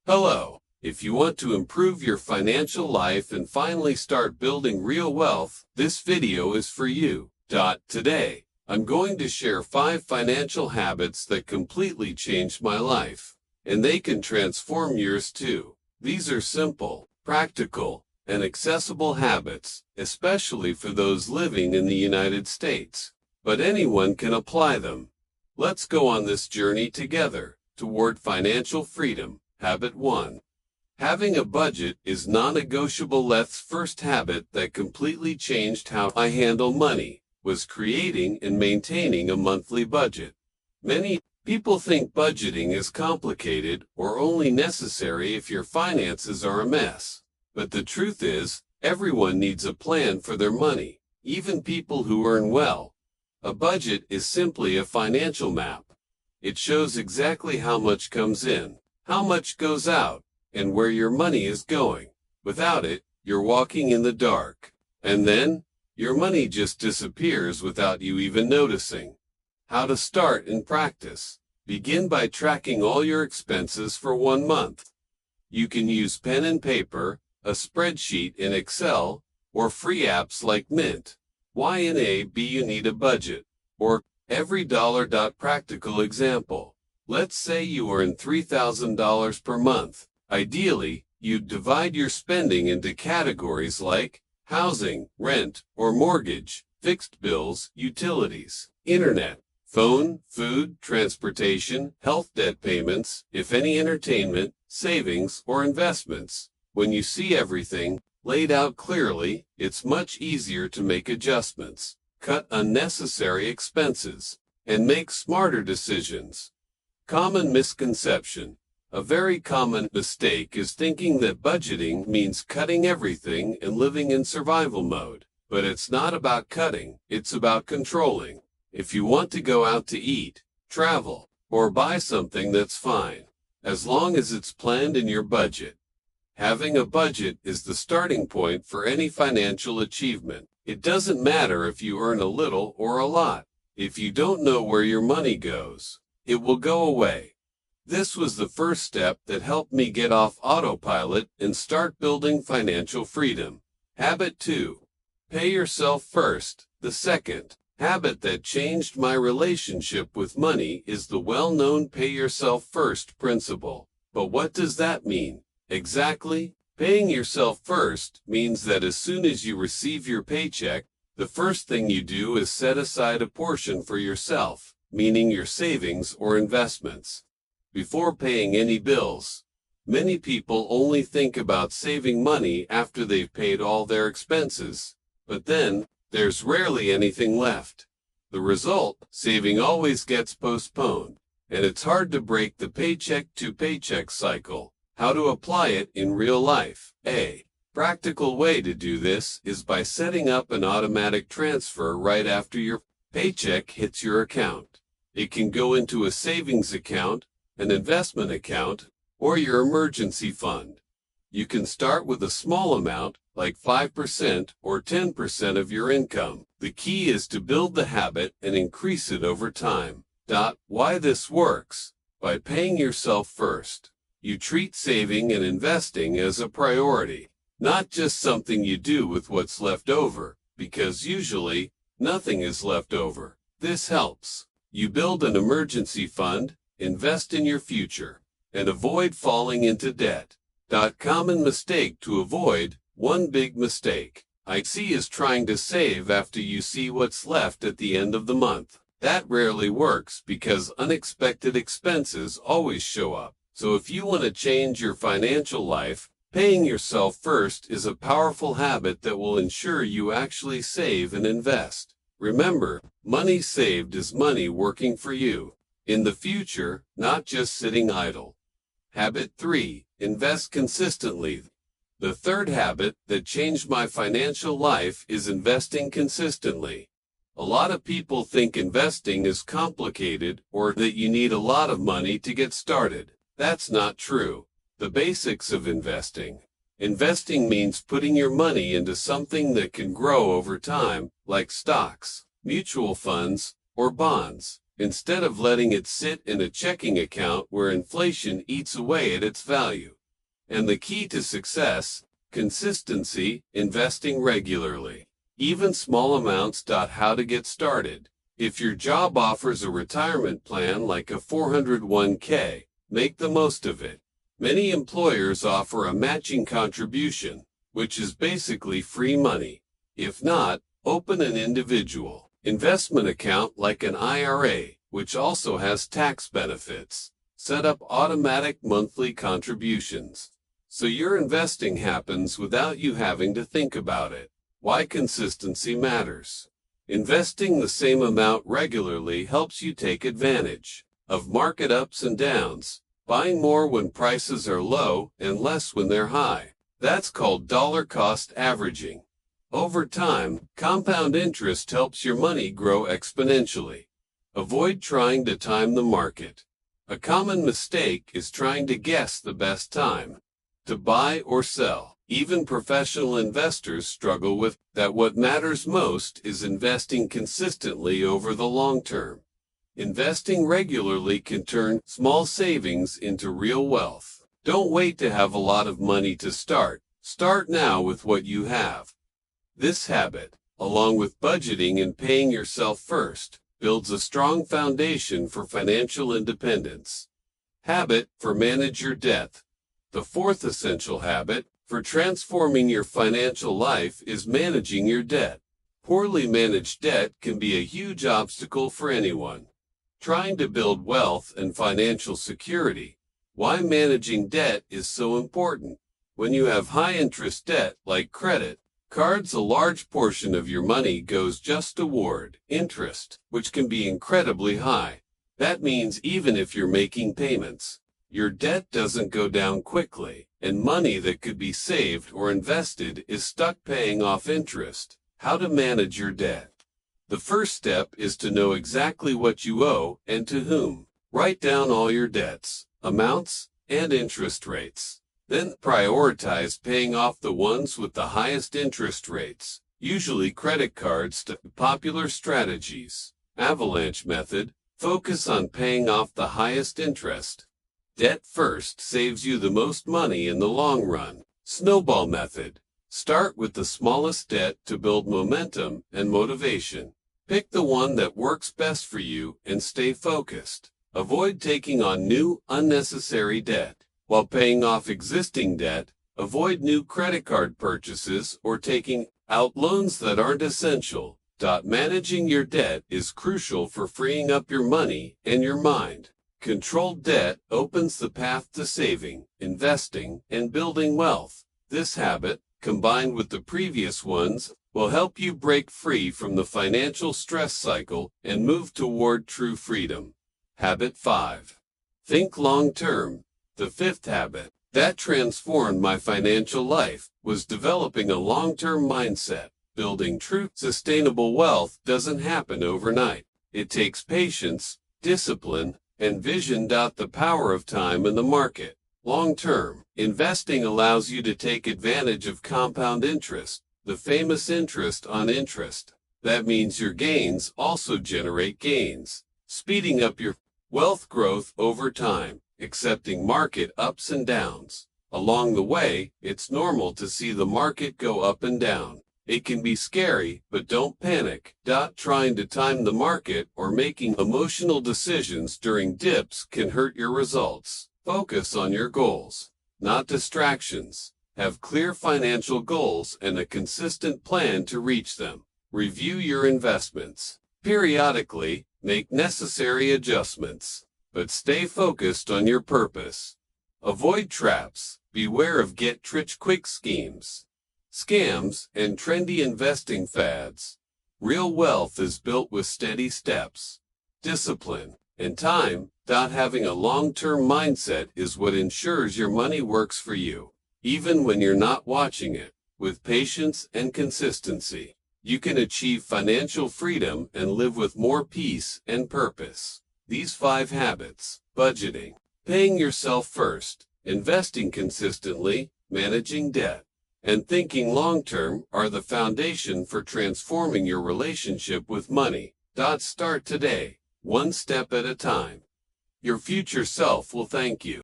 Hello. If you want to improve your financial life and finally start building real wealth, this video is for you. Today, I'm going to share 5 financial habits that completely changed my life, and they can transform yours too. These are simple, practical, and accessible habits, especially for those living in the United States. But anyone can apply them. Let's go on this journey together toward financial freedom. Habit 1. Having a budget is non-negotiable. Let's first habit that completely changed how I handle money was creating and maintaining a monthly budget. Many people think budgeting is complicated or only necessary if your finances are a mess. But the truth is, everyone needs a plan for their money, even people who earn well. A budget is simply a financial map. It shows exactly how much comes in, how much goes out, and where your money is going. Without it, you're walking in the dark. And then, your money just disappears without you even noticing. How to start and practice. Begin by tracking all your expenses for 1 month. You can use pen and paper, a spreadsheet in Excel, or free apps like Mint. Why in AB you need a budget, or every dollar. Practical example. Let's say you earn $3,000 per month. Ideally, you'd divide your spending into categories like housing, rent, or mortgage, fixed bills, utilities, internet, phone, food, transportation, health, debt payments, if any, entertainment, savings, or investments. When you see everything laid out clearly, it's much easier to make adjustments, cut unnecessary expenses, and make smarter decisions. Common misconception. A very common mistake is thinking that budgeting means cutting everything and living in survival mode. But it's not about cutting, it's about controlling. If you want to go out to eat, travel, or buy something, that's fine, as long as it's planned in your budget. Having a budget is the starting point for any financial achievement. It doesn't matter if you earn a little or a lot. If you don't know where your money goes, it will go away. This was the first step that helped me get off autopilot and start building financial freedom. Habit 2. Pay yourself first. The second habit that changed my relationship with money is the well-known pay yourself first principle. But what does that mean exactly? Paying yourself first means that as soon as you receive your paycheck, the first thing you do is set aside a portion for yourself, meaning your savings or investments. Before paying any bills, many people only think about saving money after they've paid all their expenses, but then there's rarely anything left. The result, saving always gets postponed, and it's hard to break the paycheck to paycheck cycle. How to apply it in real life? A practical way to do this is by setting up an automatic transfer right after your paycheck hits your account. It can go into a savings account, an investment account, or your emergency fund. You can start with a small amount, like 5% or 10% of your income. The key is to build the habit and increase it over time. Why this works? By paying yourself first. You treat saving and investing as a priority, not just something you do with what's left over, because usually, nothing is left over. This helps. You build an emergency fund, invest in your future, and avoid falling into debt. Common mistake to avoid. One big mistake I see is trying to save after you see what's left at the end of the month. That rarely works because unexpected expenses always show up. So if you want to change your financial life, paying yourself first is a powerful habit that will ensure you actually save and invest. Remember, money saved is money working for you in the future, not just sitting idle. Habit 3. Invest consistently. The third habit that changed my financial life is investing consistently. A lot of people think investing is complicated or that you need a lot of money to get started. That's not true. The basics of investing. Investing means putting your money into something that can grow over time, like stocks, mutual funds, or bonds, instead of letting it sit in a checking account where inflation eats away at its value. And the key to success: consistency, investing regularly. Even small amounts. How to get started. If your job offers a retirement plan like a 401k, make the most of it. Many employers offer a matching contribution, which is basically free money. If not, open an individual investment account like an IRA, which also has tax benefits. Set up automatic monthly contributions, so your investing happens without you having to think about it. Why consistency matters. Investing the same amount regularly helps you take advantage of market ups and downs, buying more when prices are low and less when they're high. That's called dollar cost averaging. Over time, compound interest helps your money grow exponentially. Avoid trying to time the market. A common mistake is trying to guess the best time to buy or sell. Even professional investors struggle with that. What matters most is investing consistently over the long term. Investing regularly can turn small savings into real wealth. Don't wait to have a lot of money to start. Start now with what you have. This habit, along with budgeting and paying yourself first, builds a strong foundation for financial independence. Habit for manage your debt. The fourth essential habit for transforming your financial life is managing your debt. Poorly managed debt can be a huge obstacle for anyone trying to build wealth and financial security. Why managing debt is so important. When you have high-interest debt like credit cards, a large portion of your money goes just toward interest, which can be incredibly high. That means even if you're making payments, your debt doesn't go down quickly, and money that could be saved or invested is stuck paying off interest. How to manage your debt. The first step is to know exactly what you owe and to whom. Write down all your debts, amounts, and interest rates. Then prioritize paying off the ones with the highest interest rates, usually credit cards. Popular strategies. Avalanche method. Focus on paying off the highest interest. Debt first saves you the most money in the long run. Snowball method. Start with the smallest debt to build momentum and motivation. Pick the one that works best for you and stay focused. Avoid taking on new, unnecessary debt. While paying off existing debt, avoid new credit card purchases or taking out loans that aren't essential. Managing your debt is crucial for freeing up your money and your mind. Controlled debt opens the path to saving, investing, and building wealth. This habit, combined with the previous ones, will help you break free from the financial stress cycle and move toward true freedom. Habit 5. Think long-term. The fifth habit that transformed my financial life was developing a long-term mindset. Building true, sustainable wealth doesn't happen overnight. It takes patience, discipline, and vision. The power of time in the market. Long-term investing allows you to take advantage of compound interest, the famous interest on interest. That means your gains also generate gains, speeding up your wealth growth over time. Accepting market ups and downs. Along the way, it's normal to see the market go up and down. It can be scary, but don't panic. Trying to time the market or making emotional decisions during dips can hurt your results. Focus on your goals, not distractions. Have clear financial goals and a consistent plan to reach them. Review your investments. Periodically, make necessary adjustments, but stay focused on your purpose. Avoid traps. Beware of get-rich-quick schemes, scams, and trendy investing fads. Real wealth is built with steady steps, discipline, and time. Having a long-term mindset is what ensures your money works for you, even when you're not watching it. With patience and consistency, you can achieve financial freedom and live with more peace and purpose. These 5 habits: budgeting, paying yourself first, investing consistently, managing debt, and thinking long-term are the foundation for transforming your relationship with money. Start today, one step at a time. Your future self will thank you.